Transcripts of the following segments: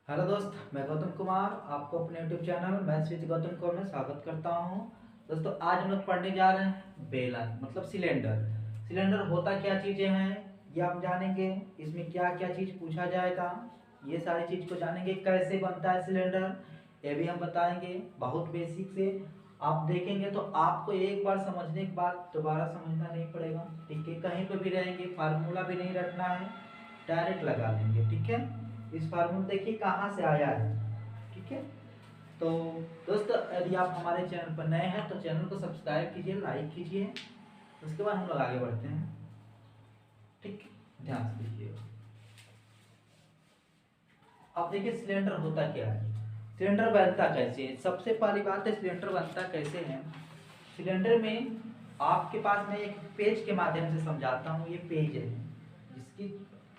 Hello दोस्त, मैं गौतम कुमार आपको अपने YouTube channel maths with Gautam Kumar में स्वागत करता हूं। दोस्तों, आज हम लोग पढ़ने जा रहे हैं बेलन मतलब सिलेंडर। सिलेंडर होता क्या चीज़ें हैं ये आप जानेंगे। इसमें क्या क्या चीज़ पूछा जाएगा, ये सारी चीज़ को जानेंगे। कैसे बनता है सिलेंडर ये भी हम बताएंगे, बहुत बेसिक से आप देखेंगे तो आपको एक बार समझने के बाद दोबारा समझना नहीं पड़ेगा। ठीक है, कहीं पर भी रहेंगे फार्मूला भी नहीं रखना है, डायरेक्ट लगा लेंगे। ठीक है, इस फार्मूला देखिए कहाँ से आया है। ठीक है, तो दोस्तों यदि आप हमारे चैनल पर नए हैं तो चैनल को सब्सक्राइब कीजिए, लाइक कीजिए। उसके बाद हम लोग आगे बढ़ते हैं। ठीक, ध्यान से देखिए। अब देखिए सिलेंडर होता क्या है, सिलेंडर बनता कैसे है। सबसे पहली बात है सिलेंडर बनता कैसे है। सिलेंडर में आपके पास में एक पेज के माध्यम से समझाता हूँ। ये पेज है जिसकी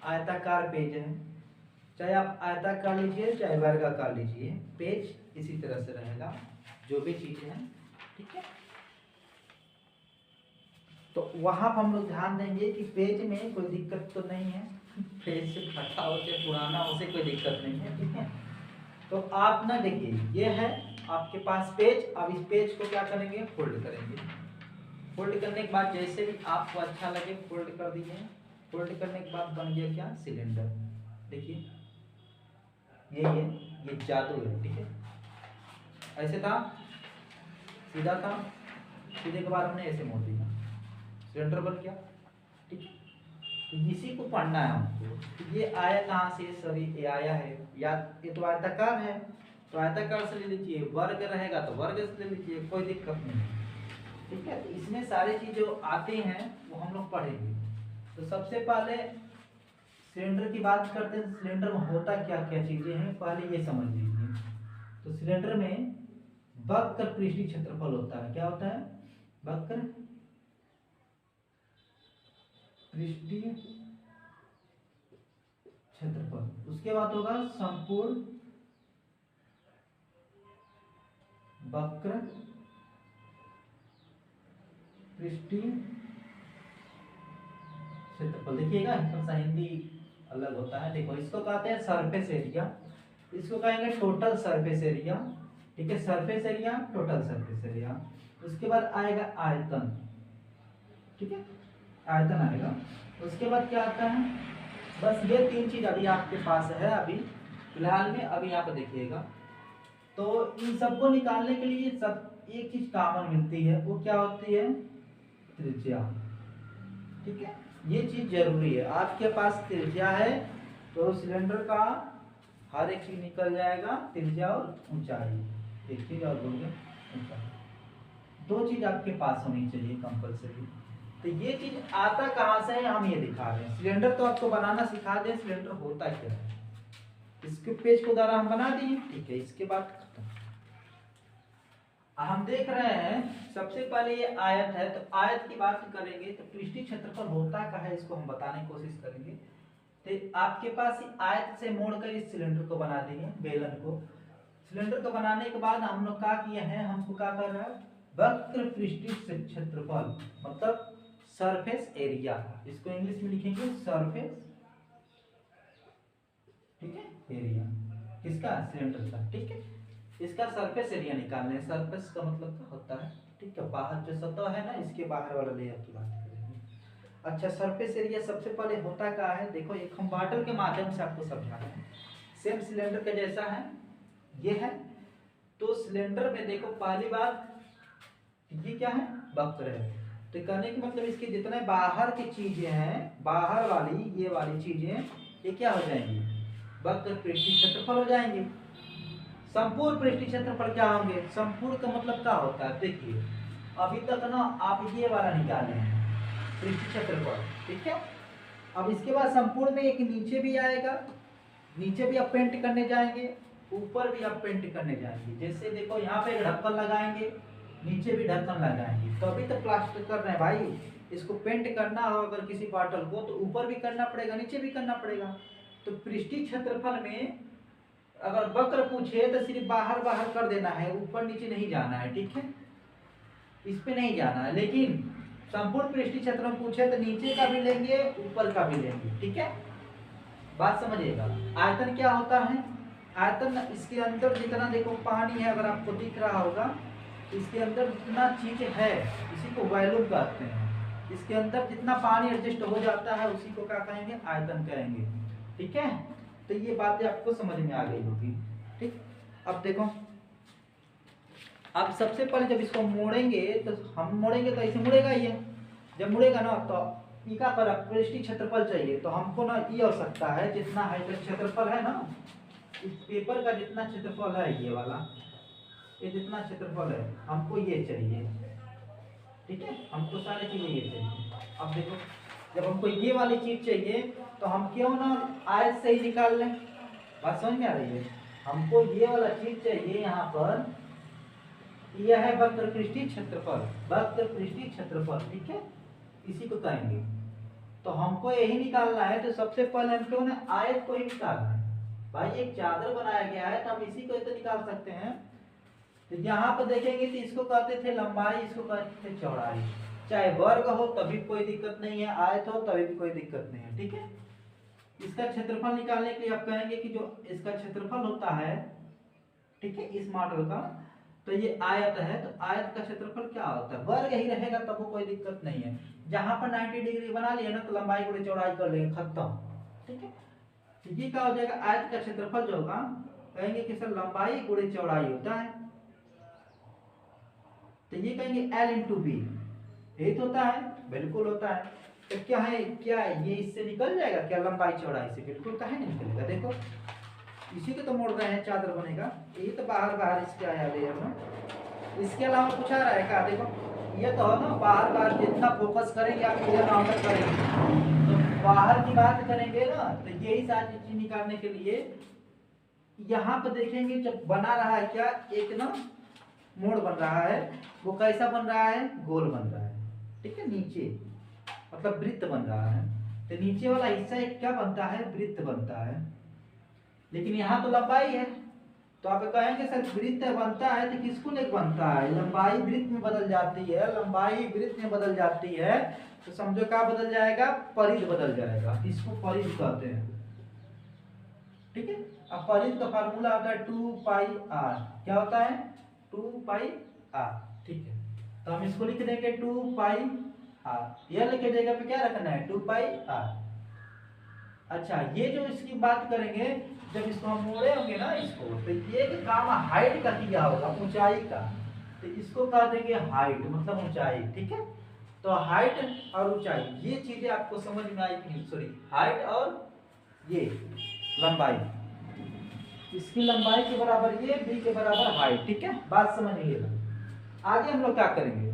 आयताकार पेज है, चाहे आप आयताकार लीजिए चाहे वर्गाकार लीजिए, पेज इसी तरह से रहेगा जो भी चीजें हैं। ठीक है, तो वहां पर हम लोग ध्यान देंगे कि पेज में कोई दिक्कत तो नहीं है, पेज से फटा हो चाहे पुराना हो, उसे कोई दिक्कत नहीं है। ठीक है, तो आप ना देखिए ये है आपके पास पेज। अब इस पेज को क्या करेंगे, फोल्ड करेंगे। फोल्ड करने के बाद जैसे भी आपको अच्छा लगे फोल्ड कर दीजिए। फोल्ड करने के बाद बन गया क्या, सिलेंडर। देखिए ये जादू है। ठीक है, ऐसे था, सीधा था, सीधे के बाद हमने ऐसे मोड़ दिया, सिलेंडर बन गया। ठीक है, तो इसी को पढ़ना है हमको। तो ये आया कहाँ से, सभी ये आया है, या ये तो आयताकार है तो आयताकार से ले लीजिए, वर्ग रहेगा तो वर्ग से ले लीजिए, कोई दिक्कत नहीं है। ठीक है, तो इसमें सारी चीज जो आते हैं वो हम लोग पढ़ेंगे। तो सबसे पहले सिलेंडर की बात करते हैं। सिलेंडर में होता क्या क्या चीजें हैं पहले ये समझ लीजिए। तो सिलेंडर में वक्र पृष्ठीय क्षेत्रफल होता है। क्या होता है, वक्र पृष्ठीय क्षेत्रफल। उसके बाद होगा संपूर्ण वक्र पृष्ठीय क्षेत्रफल। देखिएगा थोड़ा सा हिंदी अलग होता है। देखो इसको कहते हैं सरफेस एरिया, इसको कहेंगे टोटल सरफेस एरिया। ठीक है, surface area, total surface area. उसके बाद आएगा आयतन। ठीक है, आयतन आएगा। उसके बाद क्या आता है, बस ये तीन चीज अभी आपके पास है अभी फिलहाल में। अभी यहाँ पे देखिएगा, तो इन सबको निकालने के लिए सब एक चीज कॉमन मिलती है, वो क्या होती है, त्रिज्या। ठीक है, ये चीज जरूरी है। आपके पास त्रिज्या है तो सिलेंडर का हर एक चीज निकल जाएगा, त्रिज्या और ऊंचाई। एक चीज और बोलिए, ऊंचाई। दो चीज आपके पास होनी चाहिए कंपलसरी। तो ये चीज आता कहां से है हम ये दिखा रहे हैं। सिलेंडर तो आपको बनाना सिखा दें, सिलेंडर होता क्या है इसके पेज को द्वारा हम बना दिए। ठीक है, इसके बाद खत्म। हम देख रहे हैं सबसे पहले ये आयत है, तो आयत की बात करेंगे तो पृष्ठीय क्षेत्रफल होता क्या है इसको हम बताने की कोशिश करेंगे। तो आपके पास आयत से मोड़कर इस सिलेंडर को बना देंगे, बेलन को। सिलेंडर को बनाने के बाद हम लोग क्या किए हैं, हमको क्या कर रहा है, वक्र पृष्ठीय क्षेत्रफल मतलब सरफेस एरिया, इसको इंग्लिश में लिखेंगे सरफेस। ठीक है, एरिया किसका, सिलेंडर का। ठीक है, इसका सरफेस एरिया निकालना है। सरफेस का मतलब क्या होता है, ठीक है, बाहर जो सतह है ना, इसके बाहर वाला लेयर की बात करेंगे। अच्छा, सरफेस एरिया सबसे पहले होता क्या है, देखो एक हम बॉटल के माध्यम से आपको समझा रहे हैं। सेम सिलेंडर के जैसा है, ये है। तो सिलेंडर में देखो पहली बात ये क्या है, वक्र है। तो कहने का मतलब इसके जितने बाहर की चीजें हैं, बाहर वाली ये वाली चीजें, ये क्या हो जाएंगी, वक्र पृष्ठीय क्षेत्रफल हो जाएंगे। संपूर्ण पृष्ठीय क्षेत्रफल क्या होंगे, संपूर्ण का मतलब क्या होता है, देखिए अभी तक ना आप ये वाला निकाले हैं पृष्ठीय क्षेत्रफल। ठीक है, अब इसके बाद संपूर्ण में एक नीचे भी आएगा, नीचे भी आप पेंट करने जाएंगे, ऊपर भी आप पेंट करने जाएंगे। जैसे देखो यहाँ पे ढक्कन लगाएंगे, नीचे भी ढक्कन लगाएंगे, तो अभी तो प्लास्टर कर रहे हैं भाई। इसको पेंट करना हो अगर किसी बॉटल को, तो ऊपर भी करना पड़ेगा नीचे भी करना पड़ेगा। तो पृष्ठीय क्षेत्रफल में अगर वक्र पूछे तो सिर्फ बाहर बाहर कर देना है, ऊपर नीचे नहीं जाना है। ठीक है, इस पे नहीं जाना है। लेकिन संपूर्ण पृष्ठीय क्षेत्रफल पूछे तो नीचे का भी लेंगे ऊपर का भी लेंगे। ठीक है, बात समझिएगा। आयतन क्या होता है, आयतन इसके अंदर जितना देखो पानी है, अगर आपको दिख रहा होगा, इसके अंदर जितना चीज है इसी को वॉल्यूम कहते हैं। इसके अंदर जितना पानी एडजस्ट हो जाता है उसी को क्या कहेंगे, आयतन कहेंगे। ठीक है, तो ये बातें आपको समझ में आ गई होगी। ठीक, अब देखो, अब सबसे पहले जब इसको मोड़ेंगे तो हम मोड़ेंगे तो ऐसे मुड़ेगा ये, जब मुड़ेगा ना तो इका पर पृष्ठीय क्षेत्रफल चाहिए, तो हमको ना ये आवश्यकता है जितना है क्षेत्रफल है ना, इस पेपर का जितना क्षेत्रफल है ये वाला, ये जितना क्षेत्रफल है हमको ये चाहिए। ठीक है, हमको सारी चीजें ये चाहिए। अब देखो, जब हमको ये वाली चीज चाहिए तो हम क्यों ना आयत से ही निकाल लें, बात समझ में आ रही है। हमको ये वाला चीज चाहिए, यहाँ पर यह है वक्र पृष्ठीय क्षेत्रफल, वक्र पृष्ठीय क्षेत्रफल। ठीक है, इसी को कहेंगे। तो हमको यही निकालना है, तो सबसे पहले हम क्यों ना आयत को ही निकालना है। भाई एक चादर बनाया गया है तो हम इसी को तो निकाल सकते हैं। तो यहाँ पर देखेंगे तो इसको कहते थे लंबाई, इसको कहते थे चौड़ाई। चाहे वर्ग हो तभी कोई दिक्कत नहीं है, आयत हो तभी भी कोई दिक्कत नहीं है। ठीक है, इसका क्षेत्रफल निकालने के लिए आप कहेंगे कि जो इसका क्षेत्रफल होता है, ठीक है, इस मॉडल का, तो ये आयत है, तो आयत का क्षेत्रफल क्या होता है, वर्ग ही रहेगा तब कोई दिक्कत नहीं है। जहां पर 90 डिग्री बना लिया ना तो लंबाई गुणे चौड़ाई कर लेंगे, खत्म। ठीक है, तो ये क्या हो जाएगा, आयत का क्षेत्रफल जो होगा, कहेंगे कि सर लंबाई गुणे चौड़ाई होता है, तो ये कहेंगे L इंटू बी, यही तो होता है, बिल्कुल होता है। तो क्या है, क्या ये इससे निकल जाएगा क्या, लंबाई चौड़ाई से? बिल्कुल कहे नहीं निकलेगा। देखो इसी को तो मोड़ रहे हैं, चादर बनेगा, ये तो बाहर बाहर इसके आया लेयर में। इसके अलावा कुछ आ रहा है क्या? देखो ये तो है ना, बाहर बाहर जितना फोकस करेंगे आप क्लियर काउंटर करेंगे, तो बाहर की बात करेंगे ना, तो यही सारी चीज निकालने के लिए यहाँ पर देखेंगे जब बना रहा है क्या, एक ना मोड़ बन रहा है, वो कैसा बन रहा है, गोल बन रहा है। ठीक है, नीचे मतलब वृत्त बन रहा है, तो नीचे वाला हिस्सा एक क्या बनता है, वृत्त बनता है। लेकिन यहाँ तो लंबाई है, तो आप कहेंगे सर वृत्त बनता है तो किसको लेकर बनता है, लंबाई वृत्त में बदल जाती है, लंबाई वृत्त में बदल जाती है, तो समझो क्या बदल जाएगा, परिध बदल जाएगा, इसको परिध कहते हैं। ठीक है, अब परिध का फार्मूला होता है 2 पाई r, क्या होता है, 2 पाई r। ठीक है, तो हम इसको लिख देंगे 2 पाई r, यह लिखे जगह पे क्या रखना है, 2 पाई r। अच्छा, ये जो इसकी बात करेंगे, जब इसको हम मोड़े होंगे ना इसको, तो ये काम हाइट का किया होगा, ऊंचाई का, तो इसको कह देंगे हाइट, मतलब ऊंचाई। ठीक है, तो हाइट और ऊंचाई ये चीजें आपको समझ में आई कि नहीं, सॉरी, हाइट और ये लंबाई, इसकी लंबाई के बराबर ये, बी के बराबर हाइट। ठीक है, बात समझ लीजिएगा। आगे हम लोग क्या करेंगे,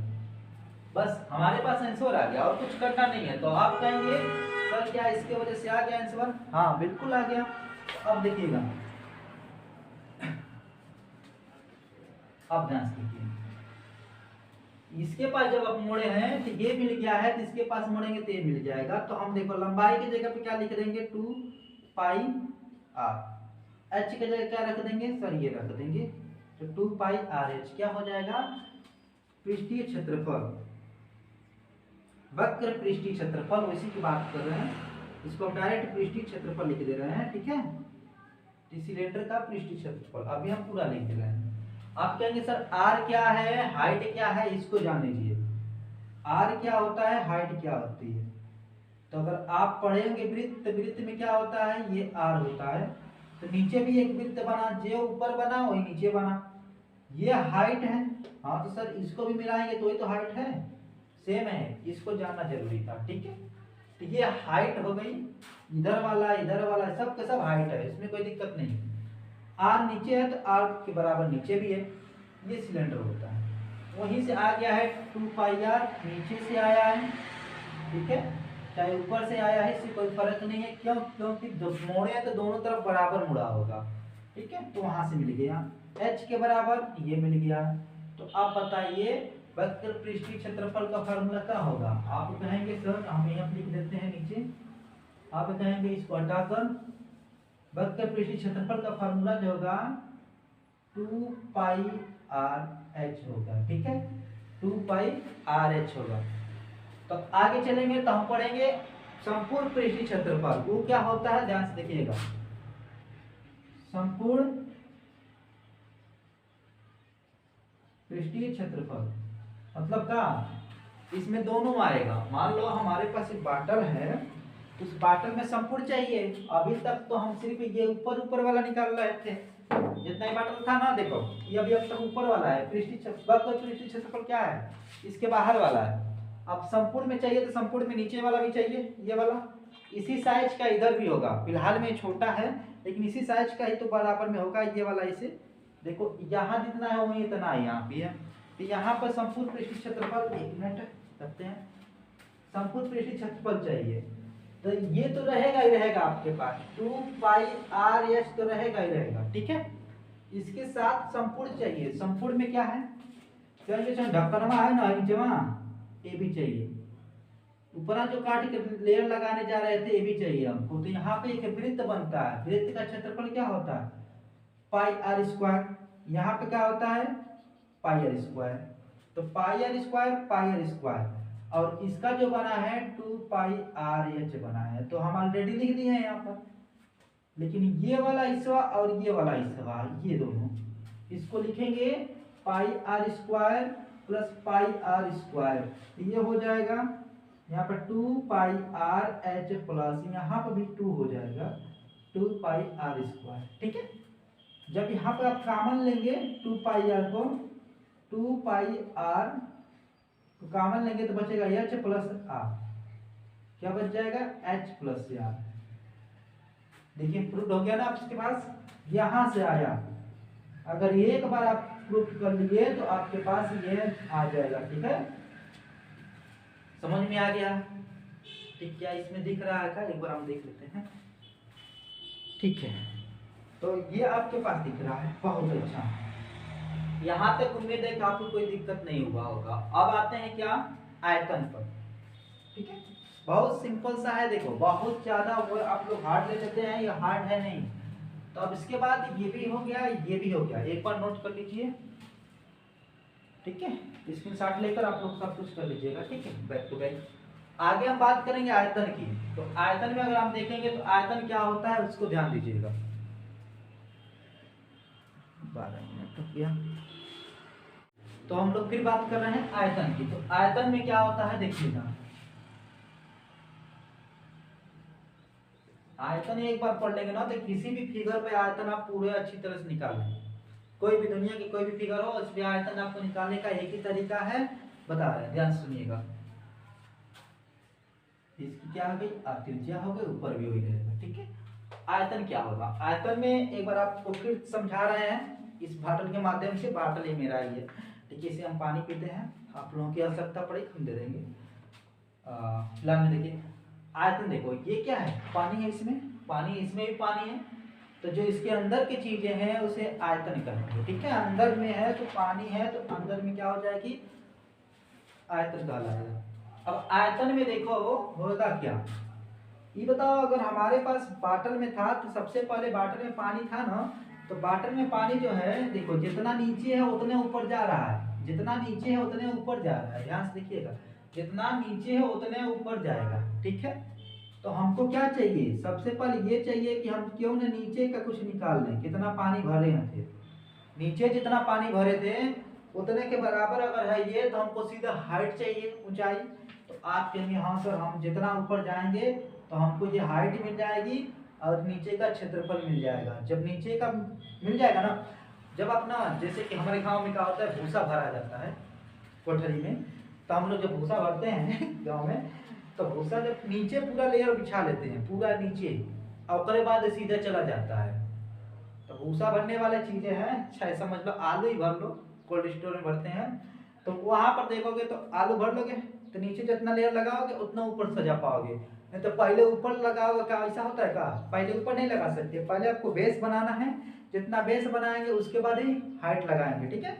बस हमारे पास आंसर आ गया और कुछ करना नहीं है, तो आप कहेंगे सर क्या इसके वजह से आ गया आंसर, हाँ बिल्कुल आ गया। अब देखिएगा, अब ध्यान से देखिए, इसके पास जब आप मोड़े हैं तो ये मिल गया है, तो इसके पास मोड़ेंगे तो ये मिल जाएगा। तो हम देखो लंबाई की जगह पे क्या लिख देंगे, 2 पाई r, h की जगह क्या रख देंगे सर, ये रख देंगे, तो 2 पाई r h क्या हो जाएगा, पृष्ठीय क्षेत्रफल, वक्र पृष्ठीय क्षेत्रफल, उसी की बात कर रहे हैं, इसको हम डायरेक्ट पृष्ठीय क्षेत्रफल लिख दे रहे हैं। ठीक है, सिलेंडर का पृष्ठीय क्षेत्रफल अभी हम पूरा लिख दे रहे हैं। आप कहेंगे सर r क्या है, हाइट क्या है, इसको जान लीजिए, r क्या होता है, हाइट क्या होती है। तो अगर आप पढ़ेंगे वृत्त, वृत्त में क्या होता है, ये r होता है, तो नीचे भी एक वृत्त बना, जो ऊपर बना वही नीचे बना, ये हाइट है। हाँ, तो सर इसको भी मिलाएंगे तो ही तो हाइट है, सेम है, इसको जानना जरूरी था। ठीक है, तो ये हाइट हो गई, इधर वाला सब का सब हाइट है, इसमें कोई दिक्कत नहीं। r नीचे है तो r के बराबर नीचे भी है, ये सिलेंडर होता है, वहीं से आ गया है 2 पाई r, नीचे से आया है। ठीक है, चाहे ऊपर से आया है, इससे कोई फर्क नहीं है, क्यों, क्योंकि मोड़े हैं तो दोनों तरफ बराबर मुड़ा होगा। ठीक है, तो वहां से मिल गया h के बराबर, ये मिल गया। तो आप बताइए वक्र पृष्ठीय क्षेत्रफल का फार्मूला क्या होगा। आप कहेंगे सर हम यहाँ लिख देते हैं नीचे, आप कहेंगे इसको हटाकर वक्र पृष्ठीय क्षेत्रफल का फार्मूला जो होगा 2 पाई r h होगा। ठीक है, 2 पाई r h होगा। तो आगे चलेंगे तो हम पढ़ेंगे संपूर्ण पृष्ठीय क्षेत्रफल, वो क्या होता है, ध्यान से देखिएगा। संपूर्ण पृष्ठीय क्षेत्रफल मतलब का इसमें दोनों आएगा। मान लो हमारे पास एक बाटल है, उस बाटल में संपूर्ण चाहिए। अभी तक तो हम सिर्फ ये ऊपर ऊपर वाला निकाल रहे थे, जितना ही बाटल था ना, देखो ये अभी अब तक ऊपर वाला है, पृष्ठीय क्षेत्रफल क्या है, इसके बाहर वाला है। अब संपूर्ण में चाहिए तो संपूर्ण में नीचे वाला भी चाहिए, ये वाला इसी साइज का इधर भी होगा। फिलहाल में छोटा है लेकिन इसी साइज का ही तो बराबर में होगा ये वाला। इसे देखो यहाँ जितना है वही इतना है, यहाँ भी है। तो यहाँ पर संपूर्ण पृष्ठीय क्षेत्रफल, एक मिनट करते हैं, संपूर्ण पृष्ठीय क्षेत्रफल चाहिए तो ये तो रहेगा ही रहेगा आपके पास 2πr(h) तो रहेगा ही रहेगा, ठीक है। इसके साथ संपूर्ण चाहिए। संपूर्ण में क्या है, ढक्कनवा है ना नीचेवा, ये भी चाहिए। ऊपर जो काट के लेयर लगाने जा रहे थे ये भी चाहिए हमको। तो यहाँ पे एक वृत्त बनता है, वृत्त का क्षेत्रफल क्या होता है πr²। यहाँ पे क्या होता है πr²। तो πr², और इसका जो बना है 2πr(h) बना है, तो हम ऑलरेडी लिख दिए हैं यहाँ पर। लेकिन ये वाला हिस्सा और ये वाला हिस्सा, ये दोनों इसको लिखेंगे πr² प्लस πr², ये हो जाएगा यहाँ पर 2πr(h) प्लस यहाँ पर भी 2 हो जाएगा 2πr², ठीक है। जब यहाँ पर आप कॉमन लेंगे 2πr को, 2πr तो कॉमन लेंगे तो बचेगा h प्लस r, क्या बच जाएगा h प्लस r। देखिए प्रूफ हो गया ना आपके पास, यहां से आया। अगर एक बार आप प्रूफ कर लिए तो आपके पास ये आ जाएगा, ठीक है। समझ में आ गया, ठीक। क्या इसमें दिख रहा है क्या, एक बार हम देख लेते हैं, ठीक है। तो ये आपके पास दिख रहा है, बहुत अच्छा। यहाँ तक उम्मीद है कि आपको कोई दिक्कत नहीं हुआ होगा। अब आते हैं क्या, आयतन पर, ठीक है। बहुत सिंपल सा है, देखो बहुत ज्यादा वो आप लोग हार्ड ले लेते हैं, ये हार्ड है नहीं। तो अब इसके बाद ये भी हो गया, ये भी हो गया, एक बार नोट कर लीजिए, ठीक है। स्क्रीनशॉट लेकर आप लोग सब कुछ कर लीजिएगा, ठीक है, बैक टू बैक। आगे हम बात करेंगे आयतन की। तो आयतन में अगर हम देखेंगे तो आयतन क्या होता है उसको ध्यान दीजिएगा। 12 मिनट हो गया। तो हम लोग फिर बात कर रहे हैं आयतन की। तो आयतन में क्या होता है देखिएगा, आयतन एक बार पढ़ लेंगे ना तो किसी भी फिगर पे आयतन आप पूरे अच्छी तरह से निकाल लेंगे। कोई भी दुनिया की कोई भी फिगर हो उसमें आयतन आपको निकालने का एक ही तरीका है, बता रहे हैं, ध्यान सुनिएगा। इसकी क्या हो गई, त्रिज्या हो गई, ऊपर भी हो ही रहेगा, ठीक है। आयतन क्या होगा, आयतन में एक बार आपको फिर समझा रहे हैं इस बाटल के माध्यम से। बाटल ही मेरा ही है, ठीक है। इसे हम पानी पीते हैं, आप लोगों की आवश्यकता पड़े हम दे देंगे। फिलहाल में देखिए आयतन, देखो ये क्या है, पानी है, इसमें पानी, इसमें भी पानी है। तो जो इसके अंदर की चीजें हैं उसे आयतन कहेंगे, ठीक है। अंदर में है तो पानी है, तो अंदर में क्या हो जाएगी, आयतन कहलाएगा। अब आयतन में देखो होगा क्या, ये बताओ। अगर हमारे पास बाटल में था तो सबसे पहले बाटल में पानी था ना, तो बाटल में पानी जो है देखो जितना नीचे है उतने ऊपर जा रहा है, जितना नीचे है उतने ऊपर जा रहा है। ध्यान से देखिएगा, जितना नीचे है उतने ऊपर जाएगा, ठीक है। तो हमको क्या चाहिए, सबसे पहले ये चाहिए कि हम क्यों ना नीचे का कुछ निकाल लें, कितना पानी भरे हैं थे। नीचे जितना पानी भरे थे उतने के बराबर अगर है ये, तो हमको सीधा हाइट चाहिए, ऊंचाई। तो आप कहेंगे हाँ सर, हम जितना ऊपर जाएंगे तो हमको ये हाइट मिल जाएगी और नीचे का क्षेत्रफल मिल जाएगा। जब नीचे का मिल जाएगा ना, जब अपना जैसे कि हमारे गांव में क्या होता है, भूसा भरा जाता है कोठरी में, तो हम लोग जब भूसा भरते हैं गांव में, तो भूसा जब नीचे पूरा लेयर बिछा लेते हैं पूरा नीचे, और उसके बाद सीधा चला जाता है। तो भूसा भरने वाले चीजें हैं, चाहे समझ लो आलू ही भर लो, कोल्ड स्टोर में भरते हैं। तो वहां पर देखोगे तो आलू भर लोगे तो नीचे जितना लेयर लगाओगे उतना ऊपर सजा पाओगे। नहीं तो पहले ऊपर लगाओगे, क्या ऐसा होता है क्या, पहले ऊपर नहीं लगा सकते, पहले आपको बेस बनाना है। जितना बेस बनाएंगे उसके बाद ही हाइट लगाएंगे, ठीक है।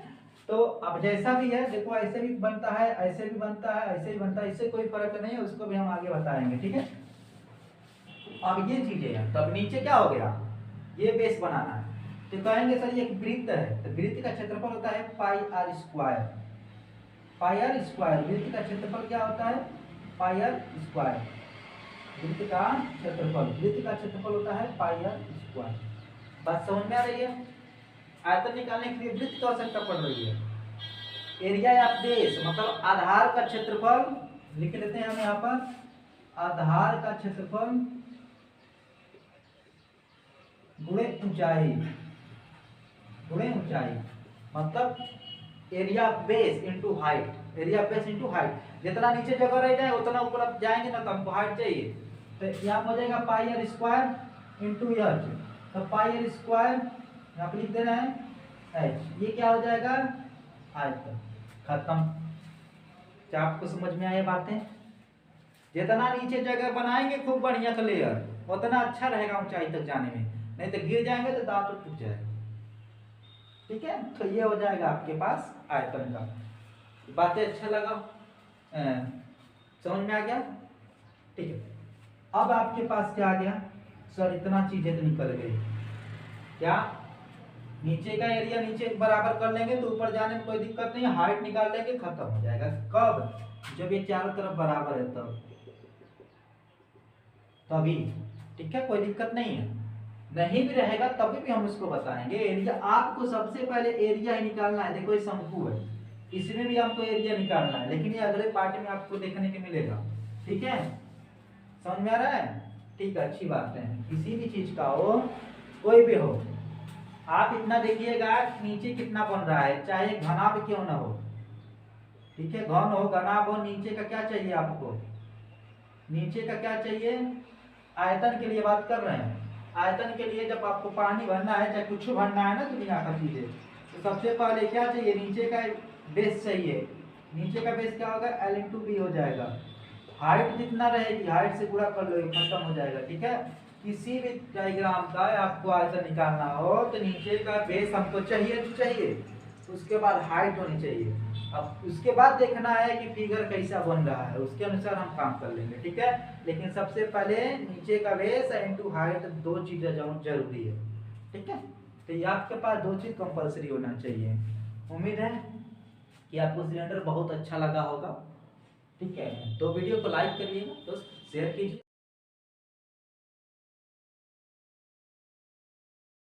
तो अब जैसा भी है देखो, ऐसे भी बनता है, ऐसे भी बनता है, ऐसे भी बनता है, इससे कोई फर्क नहीं है, उसको भी हम आगे बताएंगे, ठीक है। अब ये चीजें हैं, तो अब नीचे क्या हो गया, ये बेस बनाना है। तो कहेंगे सर ये वृत्त है, तो वृत्त का क्षेत्रफल होता है πr²। πr², वृत्त का क्षेत्रफल क्या होता है, πr²। वृत्त का क्षेत्रफल, वृत्त का क्षेत्रफल होता है πr²। बात समझ में आ रही है? आयतन निकालने के लिए वृत्त की आवश्यकता पड़ रही है। एरिया या बेस मतलब आधार का क्षेत्रफल, लिख लेते हैं हम यहाँ पर, आधार का क्षेत्रफल गुणे ऊंचाई, गुणे ऊंचाई मतलब area base into height, area base into height. जितना नीचे जगह रह जाए उतना ऊपर आप जाएंगे ना, तो हमको हाइट चाहिए, तो यहाँ हो जाएगा पाई आर स्क्वायर इंटू एच, तो पाई आर स्क्वायर यहाँ पे लिख देना है एच, ये क्या हो जाएगा आयतन। खत्म। क्या आपको समझ में आया बातें? जितना नीचे जगह बनाएंगे खूब बढ़िया का लेयर, उतना अच्छा रहेगा ऊंचाई तक जाने में, नहीं तो गिर जाएंगे तो दांत टूट जाएगा। ठीक है, तो ये हो जाएगा आपके पास आयतन का। बातें अच्छा लगा, समझ में आ गया? ठीक है, अब आपके पास क्या आ गया सर, इतना चीजें तो निकल गई, क्या नीचे का एरिया नीचे बराबर कर लेंगे तो ऊपर जाने में कोई दिक्कत नहीं है, हाइट निकाल लेंगे खत्म हो जाएगा। कब? जब ये चारों तरफ बराबर है तब, तभी। ठीक है, कोई दिक्कत नहीं है। नहीं भी रहेगा तभी भी हम उसको बताएंगे। एरिया आपको सबसे पहले एरिया ही निकालना है। देखो ये शंकु है, इसमें भी आपको एरिया निकालना है, लेकिन ये अगले पार्ट में आपको देखने को मिलेगा। ठीक है, समझ में आ रहा है? ठीक है, अच्छी बात है। किसी भी चीज का हो, कोई भी हो, आप इतना देखिएगा नीचे कितना बन रहा है, चाहे घना भी क्यों ना हो। ठीक है, घन हो घना हो, नीचे का क्या चाहिए आपको? नीचे का क्या चाहिए? आयतन के लिए बात कर रहे हैं। आयतन के लिए जब आपको पानी भरना है, चाहे कुछ भरना है ना दुनिया का चीजें, तो सबसे पहले क्या चाहिए? नीचे का बेस चाहिए। नीचे का बेस क्या होगा? L इंटू बी हो जाएगा। हाइट जितना रहेगी हाइट से गुणा कर लो, खत्म हो जाएगा। ठीक है, किसी भी डायग्राम का आपको आयतन निकालना हो तो नीचे का बेस हमको चाहिए तो चाहिए, उसके बाद हाइट होनी चाहिए। अब उसके बाद देखना है कि फिगर कैसा बन रहा है, उसके अनुसार हम काम कर लेंगे। ठीक है, लेकिन सबसे पहले नीचे का बेस इंटू हाइट, दो चीजें जरूरी है। ठीक है, तो ये आपके पास दो चीज कंपलसरी होना चाहिए। उम्मीद है कि आपको सिलेंडर बहुत अच्छा लगा होगा। ठीक है, तो वीडियो को लाइक करिएगा, दोस्त शेयर कीजिए।